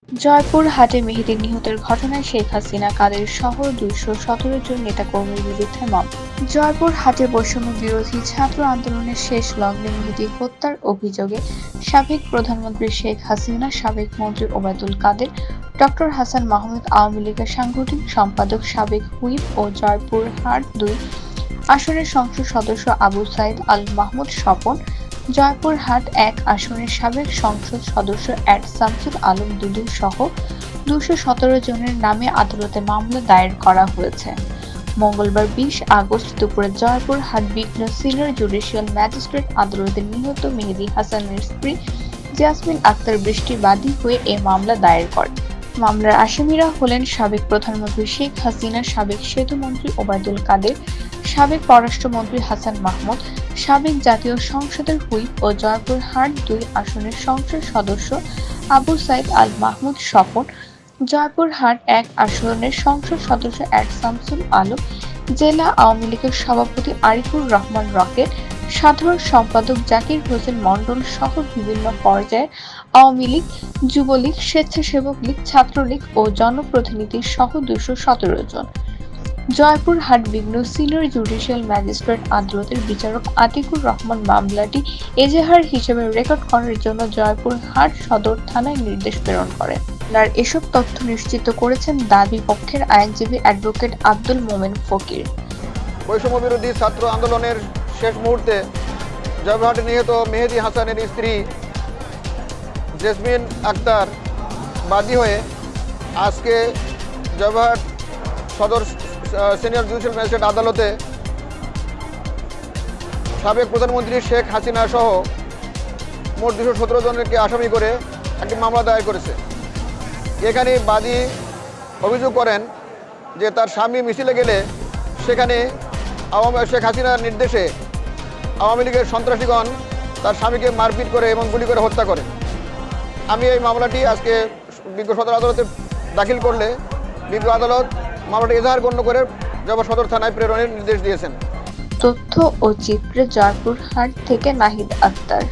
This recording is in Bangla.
জয়পুর হাটে মেহেদী নিহতের ঘটনায় শেখ হাসিনা কাদের সহ ২১৭ জন নেতাকর্মীর বিরুদ্ধে মামলা। জয়পুর হাটে বৈষম্য বিরোধী ছাত্র আন্দোলনের শেষ লগ্নে মেহেদী হত্যার অভিযোগে সাবেক প্রধানমন্ত্রী শেখ হাসিনা, সাবেক মন্ত্রী ওবায়দুল কাদের, ডক্টর হাসান মাহমুদ, আওয়ামী লীগের সাংগঠনিক সম্পাদক, সাবেক হুইপ ও জয়পুর হাট-২ আসনের সংসদ সদস্য আবু সাইদ আল মাহমুদ স্বপন, জয়পুরহাট-১ আসনের সাবেক সংসদ সদস্য অ্যাড শামসুল আলম দুদু সহ ২১৭ জনের নামে আদালতে মামলা দায়ের করা হয়েছে। মঙ্গলবার ২০ আগস্ট দুপুরে জয়পুরহাট বিঘ্ন সিনিয়র জুডিশিয়াল ম্যাজিস্ট্রেট আদালতে নিহত মেহেদী হাসানের স্ত্রী জাসমিন আক্তার বৃষ্টি বাদী হয়ে এ মামলা দায়ের করেন। মামলার আসামিরা হলেন সাবেক প্রধানমন্ত্রী শেখ হাসিনা, সাবেক সেতুমন্ত্রী ওবায়দুল কাদের, সাবেক পররাষ্ট্রমন্ত্রী হাসান মাহমুদ, সাবেক জাতীয় সংসদের হুইপ ও জয়পুরহাট-২ আসনের সংসদ সদস্য আবু সাইদ আল মাহমুদ স্বপন, জয়পুরহাট-১ আসনের সংসদ সদস্য অ্যাড শামসুল আলম, জেলা আওয়ামী লীগের সভাপতি আরিফুর রহমান রকেট, সাধারণ সম্পাদক জাকির হোসেন মণ্ডল সহ বিভিন্ন পর্যায়ের আওয়ামী লীগ, যুবলীগ, স্বেচ্ছাসেবক লীগ, ছাত্রলীগ ও জনপ্রতিনিধি সহ ২১৭ জন। জয়পুরহাট বিঘ্ন সিনিয়র জুডিশিয়াল ম্যাজিস্ট্রেট আদালতের বিচারক আতিকুর রহমান মামলাটি এজাহার হিসেবে রেকর্ড করার জন্য জয়পুরহাট সদর থানায় নির্দেশ প্রেরণ করেন। মামলার এসব তথ্য নিশ্চিত করেছেন দাবি পক্ষের আইনজীবী অ্যাডভোকেট আব্দুল মোমেন ফকির। বৈষম্য বিরোধী ছাত্র আন্দোলনের শেষ মুহূর্তে জয়পুরহাটে নিহত মেহেদী হাসানের স্ত্রী জেসমিন আক্তার বাদী হয়ে আজকে জয়পুরহাট সদর সিনিয়র জুডিশিয়াল ম্যাজিস্ট্রেট আদালতে সাবেক প্রধানমন্ত্রী শেখ হাসিনা সহ মোট ২১৭ জনকে আসামি করে একটি মামলা দায়ের করেছে। এখানে বাদী অভিযোগ করেন যে তার স্বামী মিছিলে গেলে সেখানে শেখ হাসিনার নির্দেশে আওয়ামী লীগের সন্ত্রাসীগণ তার স্বামীকে মারপিট করে এবং গুলি করে হত্যা করে। আমি এই মামলাটি আজকে বিজ্ঞ সদর আদালতে দাখিল করলে বিজ্ঞ আদালত মামলাটি এজাহার গণ্য করে জয়পুর সদর থানায় প্রেরণের নির্দেশ দিয়েছেন। তথ্য ও চিত্রে জয়পুরহাট থেকে নাহিদ আক্তার।